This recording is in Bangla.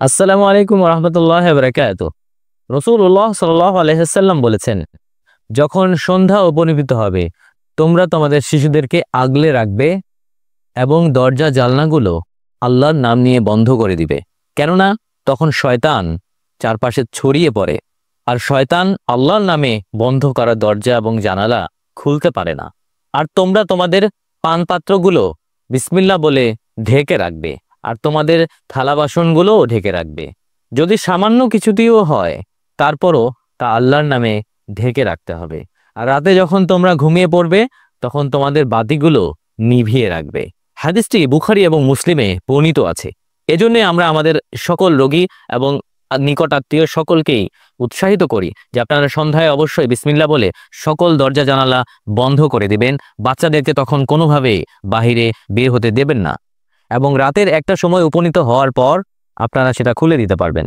আসসালামু আলাইকুম রহমতুল্লাহ বরকাত। রসুল্লাহ সাল্লাহ আলহাম বলেছেন, যখন সন্ধ্যা উপনীত হবে তোমরা তোমাদের শিশুদেরকে আগলে রাখবে এবং দরজা জালনাগুলো আল্লাহর নাম নিয়ে বন্ধ করে দিবে, কেননা তখন শয়তান চারপাশে ছড়িয়ে পড়ে, আর শয়তান আল্লাহর নামে বন্ধ করা দরজা এবং জানালা খুলতে পারে না। আর তোমরা তোমাদের পানপাত্রগুলো বিসমিল্লাহ বলে ঢেকে রাখবে, আর তোমাদের থালা বাসনগুলোও ঢেকে রাখবে। যদি সামান্য কিছুতেও হয় তারপরও তা আল্লাহর নামে ঢেকে রাখতে হবে। আর রাতে যখন তোমরা ঘুমিয়ে পড়বে তখন তোমাদের বাতিগুলো নিভিয়ে রাখবে। হাদিসটি বুখারী এবং মুসলিমে বর্ণিত আছে। এজন্য আমরা আমাদের সকল রোগী এবং নিকট আত্মীয় সকলকেই উৎসাহিত করি যে আপনারা সন্ধ্যায় অবশ্যই বিসমিল্লাহ বলে সকল দরজা জানালা বন্ধ করে দিবেন। বাচ্চাদেরকে তখন কোনোভাবেই বাহিরে বের হতে দেবেন না, এবং রাতের একটা সময় উপনীত হওয়ার পর আপনারা সেটা খুলে দিতে পারবেন।